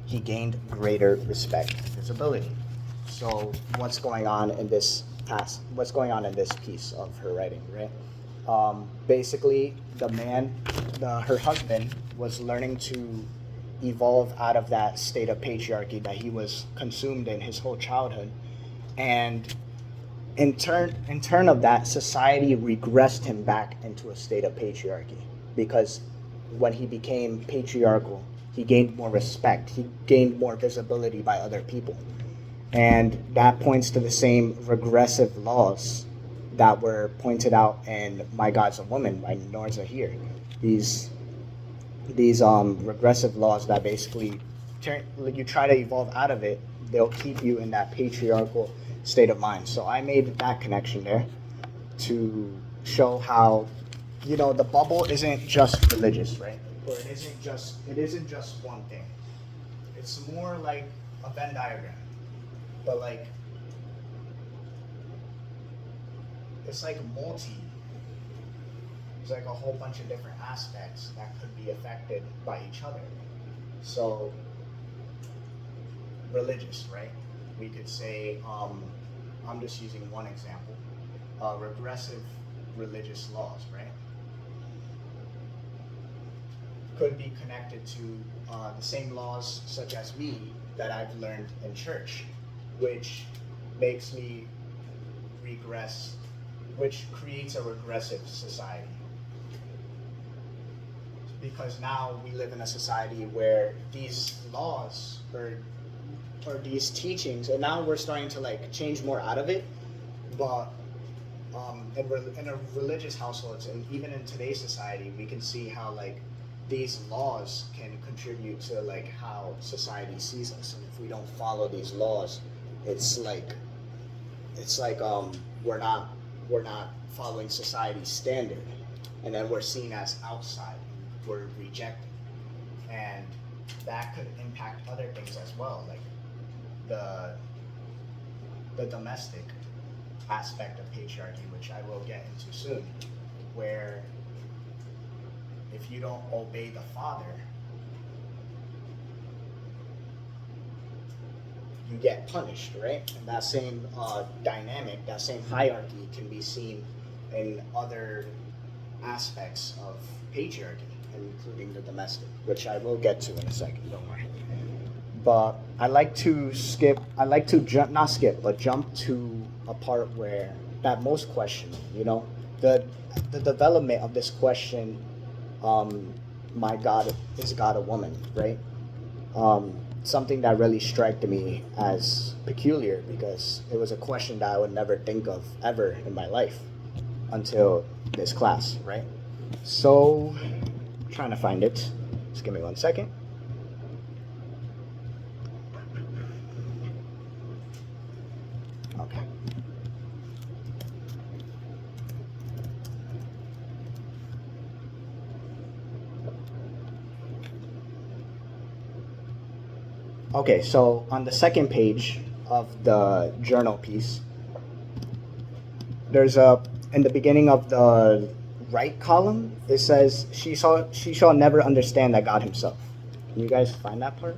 he gained greater respect and visibility. So what's going on in this piece of her writing, right? Basically, her husband was learning to evolve out of that state of patriarchy that he was consumed in his whole childhood. And in turn of that, society regressed him back into a state of patriarchy, because when he became patriarchal, he gained more respect, he gained more visibility by other people. And that points to the same regressive laws that were pointed out in My God's a Woman by Noor Zaheer. These regressive laws that basically you try to evolve out of it, they'll keep you in that patriarchal state of mind. So I made that connection there to show how, the bubble isn't just religious, right? Or it isn't just one thing. It's more like a Venn diagram. But it's like it's like a whole bunch of different aspects that could be affected by each other. So religious, right? We could say, I'm just using one example, regressive religious laws, right? Could be connected to the same laws such as that I've learned in church, which makes me regress, which creates a regressive society. Because now we live in a society where these laws or these teachings, and now we're starting to change more out of it, but in a religious households, and even in today's society, we can see how these laws can contribute to how society sees us. And if we don't follow these laws, it's like we're not following society's standard, and then we're seen as outside, we're rejected, and that could impact other things as well, like the domestic aspect of patriarchy, which I will get into soon, where if you don't obey the father, you get punished, right? And that same dynamic, that same hierarchy can be seen in other aspects of patriarchy, including the domestic, which I will get to in a second, don't worry. But jump to a part where that most question, the development of this question, my God, is God a woman, right? Something that really struck me as peculiar, because it was a question that I would never think of ever in my life until this class, right? So, trying to find it. Just give me 1 second. Okay. Okay, so on the second page of the journal piece, there's in the beginning of the right column, it says, she shall never understand that God himself. Can you guys find that part?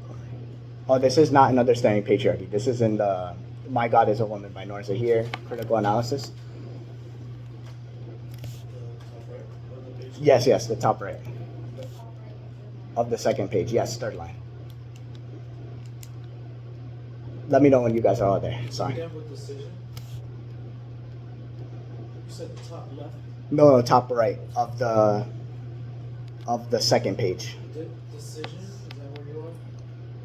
Oh, this is not in Understanding Patriarchy. This is in the My God is a Woman by Noor Zaheer, Critical Analysis. Yes, the top right of the second page. Yes, third line. Let me know when you guys are all there. Sorry. With decision? You said the top left? No, top right of the second page. Decision? Is that where you are?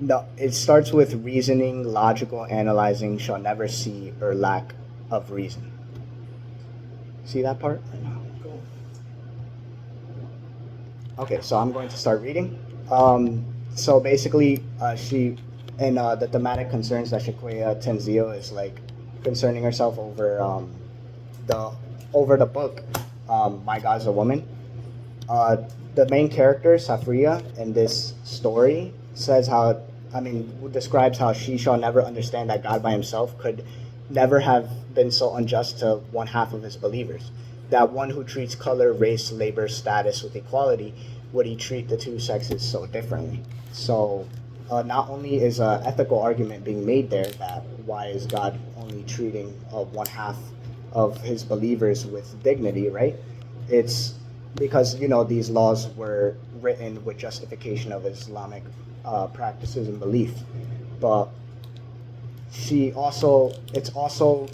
No, it starts with reasoning, logical, analyzing, shall never see, or lack of reason. See that part? Or no? Go. Okay, so I'm going to start reading. So basically, she, in the thematic concerns that Shaqueya Tanzeel is concerning herself over the book, My God's a Woman. The main character, Safriya, in this story describes how she shall never understand that God by himself could never have been so unjust to one half of his believers. That one who treats color, race, labor, status with equality, would he treat the two sexes so differently? So not only is an ethical argument being made there that why is God only treating one half of his believers with dignity, right? It's because these laws were written with justification of Islamic practices and belief, but it's also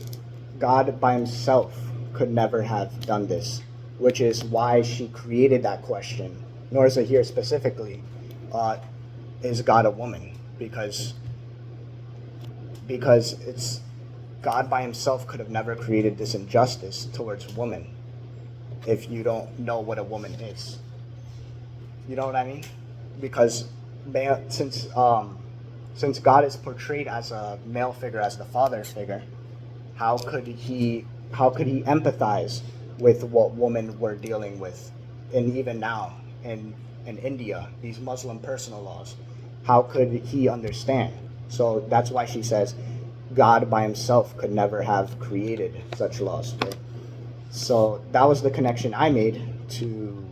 God by himself could never have done this, which is why she created that question. Noor Zaheer specifically, is God a woman? Because it's God by himself could have never created this injustice towards women if you don't know what a woman is. You know what I mean? Because since God is portrayed as a male figure, as the father figure, how could he empathize with what women were dealing with, and even now in India, these Muslim personal laws? How could he understand? So that's why she says God by himself could never have created such laws. Right? So that was the connection I made to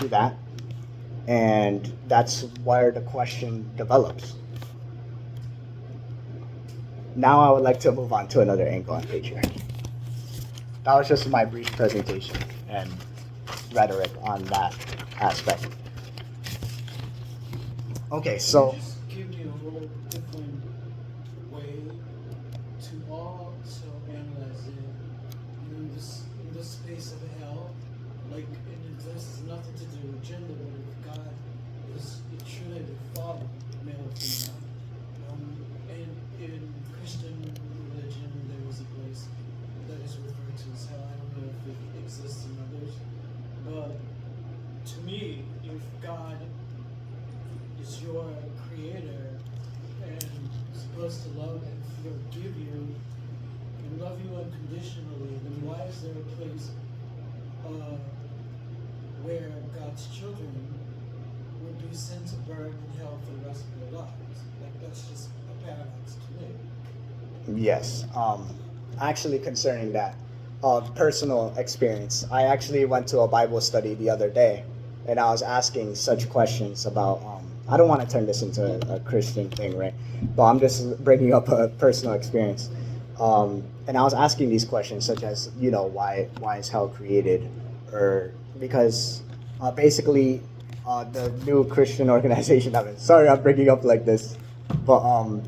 that, and that's where the question develops. Now I would like to move on to another angle on patriarchy. That was just my brief presentation and rhetoric on that aspect. Okay, so Just give me a whole different way to also analyze it in this space of hell. Like, and this has nothing to do with gender, but if God is truly the father, male or female. And in Christian religion, there is a place that is referred to as hell. I don't know if it exists in others, but to me, if God is your creator and supposed to love and forgive you and love you unconditionally, then why is there a place where God's children would be sent to burn in hell for the rest of their lives? Like, that's just a paradox to me. yes, actually concerning that personal experience, I actually went to a Bible study the other day, and I was asking such questions about. I don't want to turn this into a Christian thing, right? But I'm just bringing up a personal experience. And I was asking these questions, such as, why is hell created, or because basically the new Christian organization of it. Sorry, I'm bringing up like this, but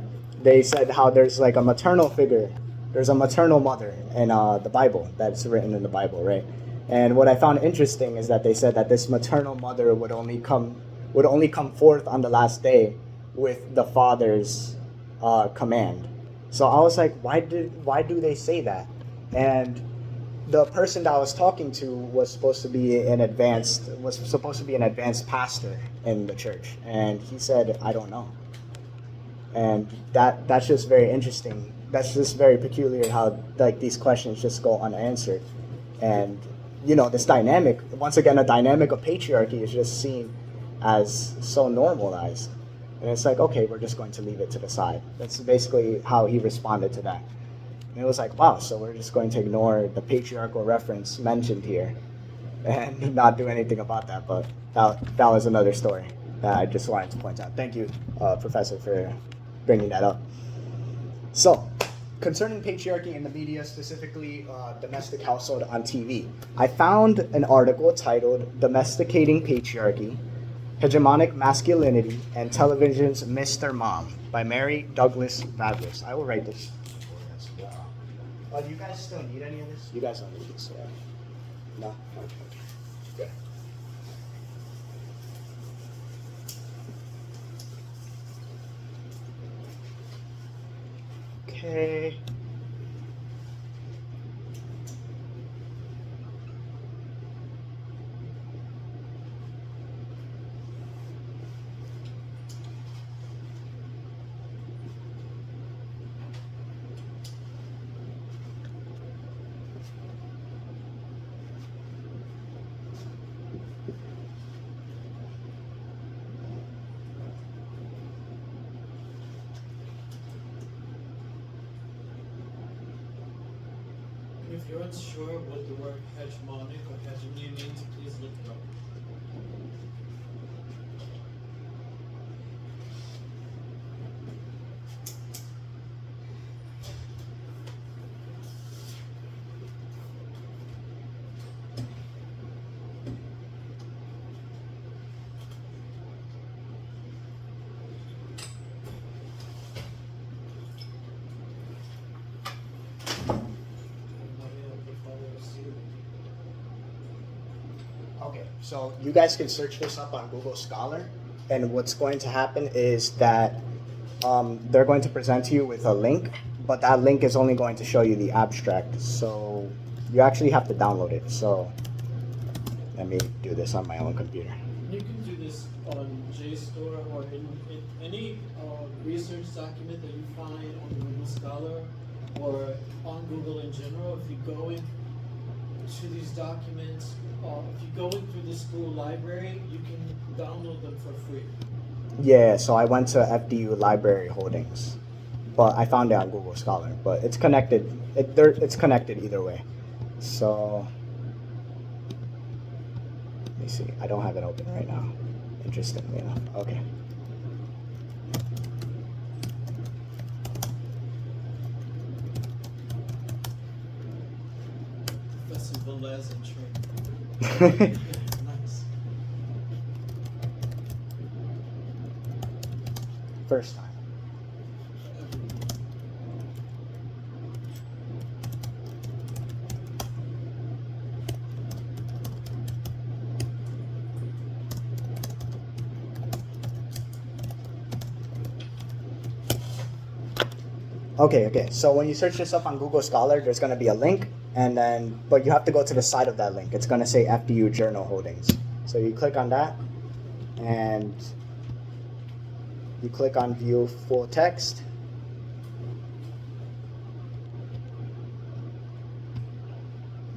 they said how there's like a maternal figure, there's a maternal mother in the Bible that's written in the Bible, right? And what I found interesting is that they said that this maternal mother would only come forth on the last day with the father's command. So I was like, why do they say that? And the person that I was talking to was supposed to be an advanced pastor in the church, and he said, I don't know. And that's just very interesting. That's just very peculiar how like these questions just go unanswered. And this dynamic, once again, a dynamic of patriarchy is just seen as so normalized. And it's like, okay, we're just going to leave it to the side. That's basically how he responded to that. And it was like, wow, so we're just going to ignore the patriarchal reference mentioned here and not do anything about that. But that was another story that I just wanted to point out. Thank you, Professor, for bringing that up. So, concerning patriarchy in the media, specifically domestic household on TV, I found an article titled Domesticating Patriarchy, Hegemonic Masculinity, and Television's Mr. Mom by Mary Douglas Vavrus. I will write this as well. Do you guys still need any of this? You guys don't need this, right? No? Okay. Good. Okay. If you're unsure what the word hegemonic or hegemony means, please look it up. So you guys can search this up on Google Scholar, and what's going to happen is that they're going to present you with a link, but that link is only going to show you the abstract. So you actually have to download it. So let me do this on my own computer. You can do this on JSTOR or in any research document that you find on Google Scholar or on Google in general. If you go into these documents, if you go in through the school library, you can download them for free. Yeah, so I went to FDU Library Holdings, but I found it on Google Scholar. But it's connected. It's connected either way. So let me see. I don't have it open right now. Interestingly enough. Okay. Professor Velez and training. Nice. First time. Okay. So when you search this up on Google Scholar, there's going to be a link, but you have to go to the side of that link. It's going to say FDU Journal Holdings. So you click on that, and you click on View Full Text.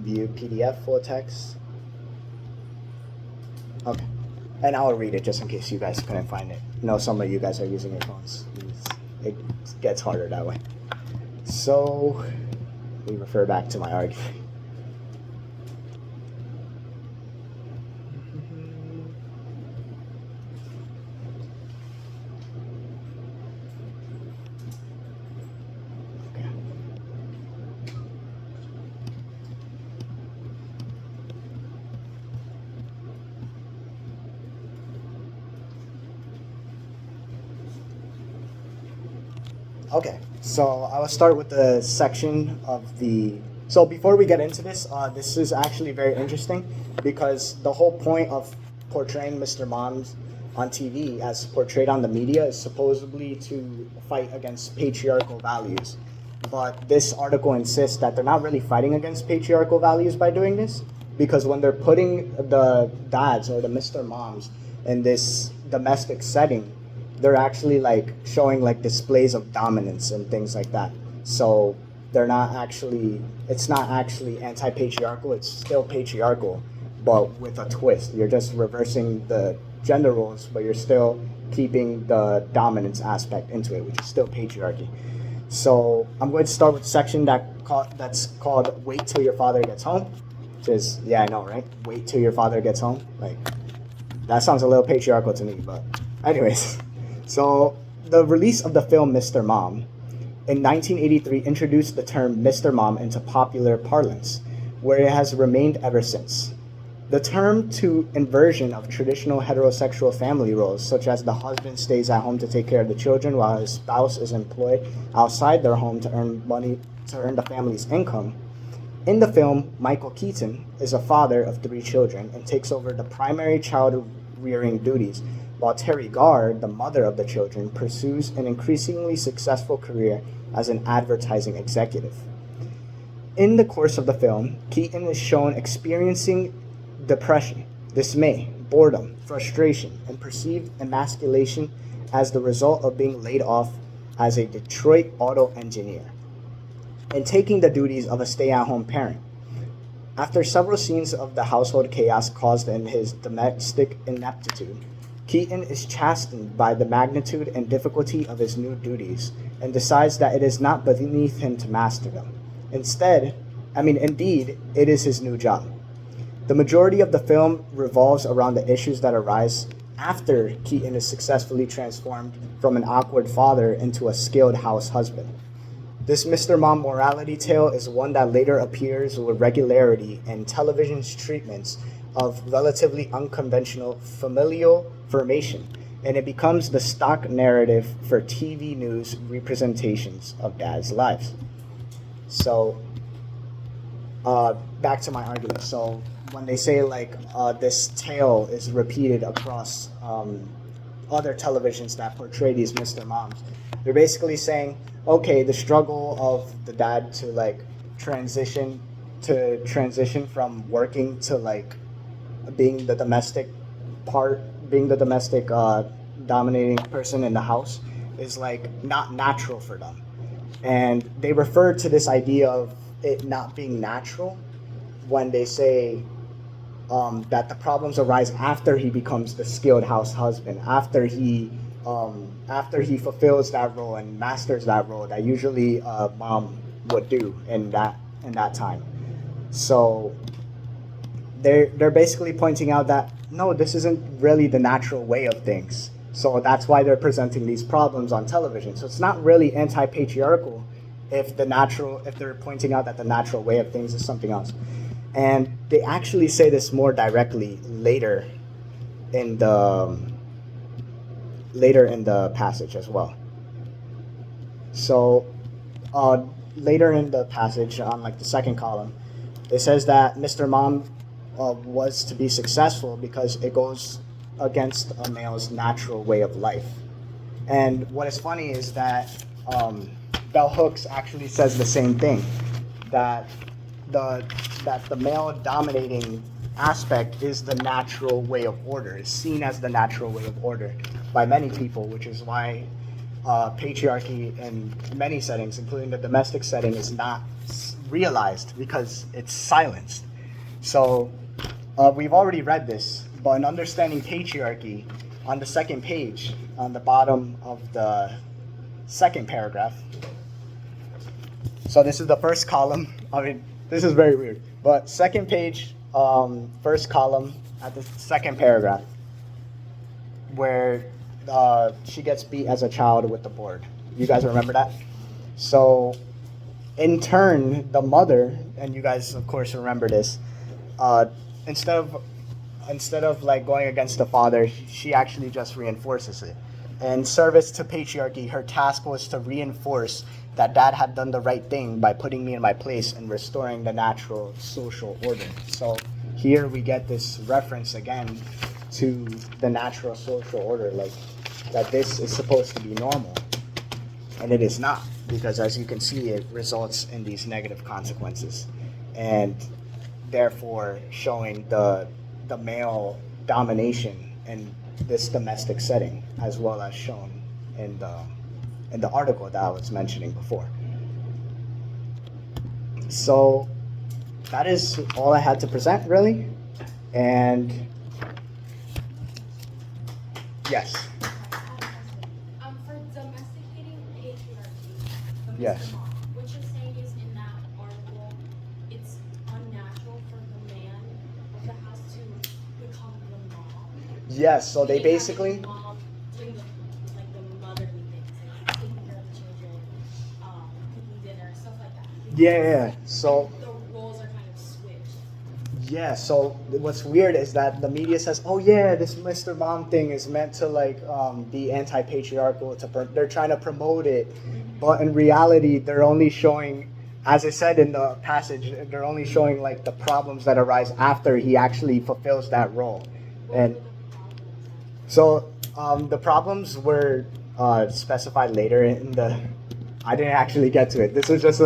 View PDF Full Text. Okay. And I'll read it just in case you guys couldn't find it. I know some of you guys are using your phones. It gets harder that way. So we refer back to my argument. Okay, so I will start with the section of the... So before we get into this, this is actually very interesting because the whole point of portraying Mr. Moms on TV as portrayed on the media is supposedly to fight against patriarchal values. But this article insists that they're not really fighting against patriarchal values by doing this, because when they're putting the dads or the Mr. Moms in this domestic setting, they're actually like showing like displays of dominance and things like that. So they're not actually, it's not actually anti-patriarchal, it's still patriarchal, but with a twist. You're just reversing the gender roles, but you're still keeping the dominance aspect into it, which is still patriarchy. So I'm going to start with a section that's called Wait Till Your Father Gets Home, which is, yeah, I know, right? Wait till your father gets home. Like, that sounds a little patriarchal to me, but anyways. So the release of the film Mr. Mom in 1983 introduced the term Mr. Mom into popular parlance, where it has remained ever since. The term to inversion of traditional heterosexual family roles, such as the husband stays at home to take care of the children while his spouse is employed outside their home to earn money to earn the family's income. In the film, Michael Keaton is a father of 3 children and takes over the primary child rearing duties, while Terry Garr, the mother of the children, pursues an increasingly successful career as an advertising executive. In the course of the film, Keaton is shown experiencing depression, dismay, boredom, frustration, and perceived emasculation as the result of being laid off as a Detroit auto engineer and taking the duties of a stay-at-home parent. After several scenes of the household chaos caused in his domestic ineptitude, Keaton is chastened by the magnitude and difficulty of his new duties and decides that it is not beneath him to master them. Indeed, it is his new job. The majority of the film revolves around the issues that arise after Keaton is successfully transformed from an awkward father into a skilled house husband. This Mr. Mom morality tale is one that later appears with regularity in television's treatments of relatively unconventional familial formation, and it becomes the stock narrative for TV news representations of dads' lives. So, back to my argument. So, when they say like this tale is repeated across other televisions that portray these Mr. Moms, they're basically saying, okay, the struggle of the dad to like transition from working to like being the domestic part, being the domestic dominating person in the house is like not natural for them. And they refer to this idea of it not being natural when they say that the problems arise after he becomes the skilled house husband, after he fulfills that role and masters that role that usually mom would do in that time. So they're basically pointing out that no, this isn't really the natural way of things. So that's why they're presenting these problems on television. So it's not really anti-patriarchal if they're pointing out that the natural way of things is something else. And they actually say this more directly in the later in the passage as well. So later in the passage on like the second column, it says that Mr. Mom was to be successful because it goes against a male's natural way of life. And what is funny is that Bell Hooks actually says the same thing, that the male dominating aspect is the natural way of order, is seen as the natural way of order by many people, which is why patriarchy in many settings, including the domestic setting, is not realized because it's silenced. So we've already read this, but in understanding patriarchy, on the second page, on the bottom of the second paragraph, so this is the first column. I mean, this is very weird, but second page, first column at the second paragraph, where she gets beat as a child with the board. You guys remember that? So, in turn, the mother, and you guys of course remember this, instead of like going against the father, she actually just reinforces it. In service to patriarchy, her task was to reinforce that dad had done the right thing by putting me in my place and restoring the natural social order. So here we get this reference again to the natural social order, like that this is supposed to be normal. And it is not, because as you can see, it results in these negative consequences. And therefore showing the male domination in this domestic setting, as well as shown in the article that I was mentioning before. So that is all I had to present, really. And yes. For domesticating patriarchy, Yes. what you're saying is in that article, it's unnatural for the man of the house to become the mom. Yes. So they Meaning basically. having the mom doing the motherly things, like taking care of the children, cooking dinner, stuff like that. Yeah. So. The roles are kind of switched. Yeah, so what's weird is that the media says, "Oh yeah, this Mr. Mom thing is meant to like be anti-patriarchal. They're trying to promote it, but in reality, they're only showing, as I said in the passage, they're only showing like the problems that arise after he actually fulfills that role." And so the problems were specified later in the. I didn't actually get to it. This is just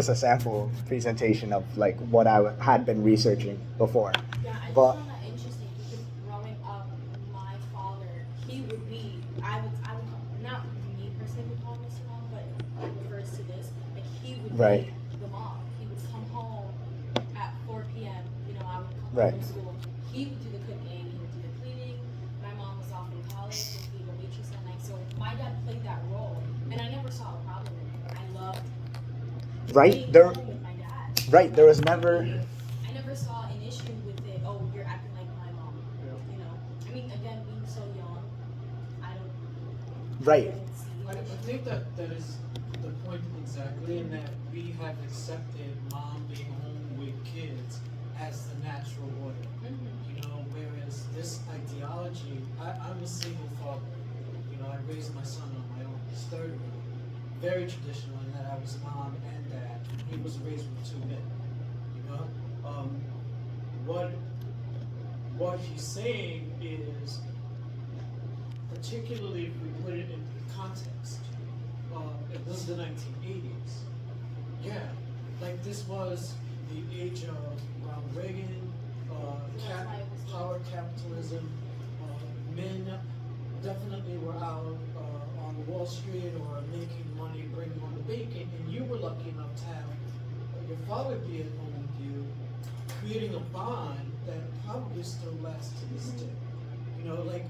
a sample presentation of like what I had been researching before. Yeah, I just But found that interesting because growing up, my father, he would be, I would call, not me personally would call him Mr. Mom, but it refers to this, like he would Right. be the mom. He would come home at 4 p.m., I would come Right. home from school. He would do the cooking, he would do the cleaning. My mom was off in college and being a waitress at night. So my dad played that role, and I never saw a problem in it. I loved right being there, home with my dad. right there was never. I never saw an issue with it. Oh, you're acting like my mom. I mean, again, being so young, I don't. Right. I didn't see I think that is the point exactly, in that we have accepted mom being home with kids as the natural order. Whereas this ideology, I'm a single father. I raised my son on my own. He's 30. Very traditional in that I was mom and dad. He was raised with two men. what he's saying is, particularly if we put it in context, it was the 1980s. Yeah, like this was the age of Ronald Reagan, power capitalism. Men definitely were out on Wall Street or making money, bringing home the bacon, and you were lucky enough to have your father be at home with you, creating a bond that probably still lasts to this day. You know, like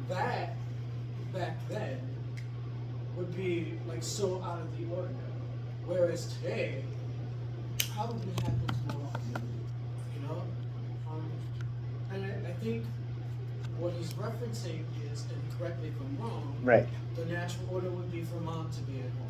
that back then would be like so out of the ordinary. Whereas today, probably happens more often, you know? And I think what he's referencing is, and correct me if I'm wrong, Right. the natural order would be for mom to be at home.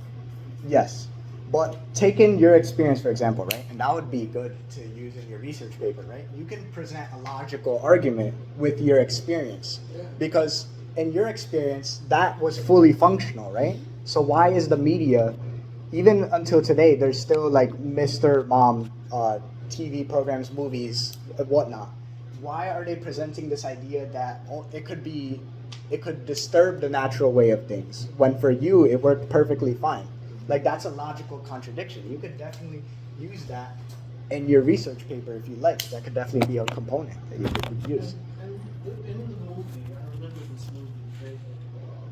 Yes. But taking your experience, for example, right? And that would be good to use in your research paper, right? You can present a logical argument with your experience. Yeah. Because in your experience, that was fully functional, right? So why is the media, even until today, there's still like Mr. Mom TV programs, movies, and whatnot. Why are they presenting this idea that it could disturb the natural way of things, when for you it worked perfectly fine? Like, that's a logical contradiction. You could definitely use that in your research paper if you like. That could definitely be a component that you could use. And in the movie, I remember this movie,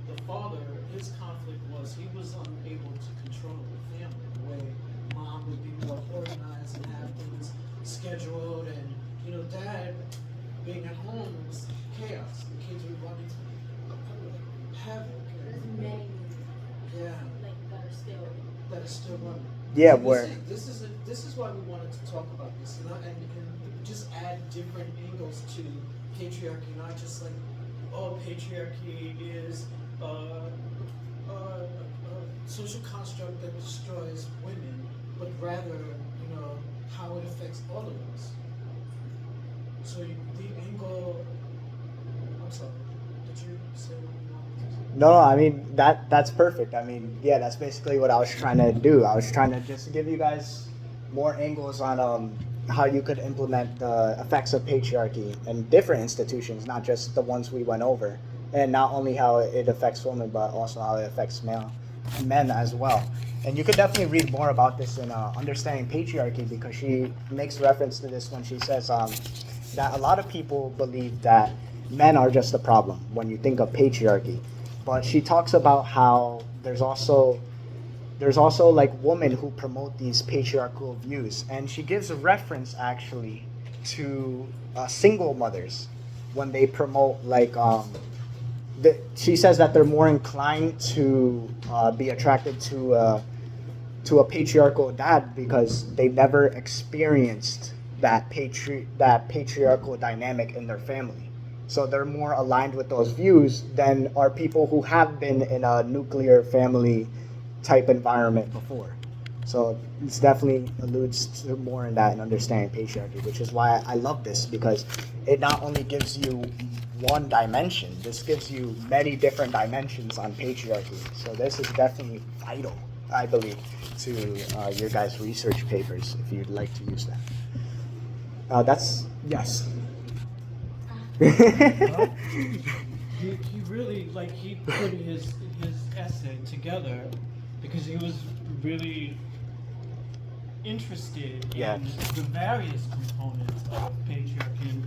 the father, his conflict was he was unable to control the family, the way mom would be more organized and have things scheduled, and you know, dad being at home was chaos. The kids were running havoc. There's many Yeah. like That are still running. Yeah, So where this is why we wanted to talk about this, and just add different angles to patriarchy, not just like, oh, patriarchy is a social construct that destroys women, but rather, you know, how it affects all of us. So the angle. I'm sorry. Did you say what you wanted to say? No, I mean that's perfect. I mean, yeah, that's basically what I was trying to do. I was trying to just give you guys more angles on how you could implement the effects of patriarchy in different institutions, not just the ones we went over, and not only how it affects women, but also how it affects men as well. And you could definitely read more about this in Understanding Patriarchy, because she makes reference to this when she says that a lot of people believe that men are just the problem when you think of patriarchy. But she talks about how there's also like women who promote these patriarchal views, and she gives a reference actually to single mothers when they promote like she says that they're more inclined to be attracted to a patriarchal dad because they never experienced that patriarchal dynamic in their family. So they're more aligned with those views than are people who have been in a nuclear family type environment before. So this definitely alludes to more in that and Understanding Patriarchy, which is why I love this, because it not only gives you one dimension, this gives you many different dimensions on patriarchy. So this is definitely vital, I believe, to your guys' research papers if you'd like to use that. That's yes. He really, like, he put his essay together because he was really interested Yeah. in the various components of patriarchy. And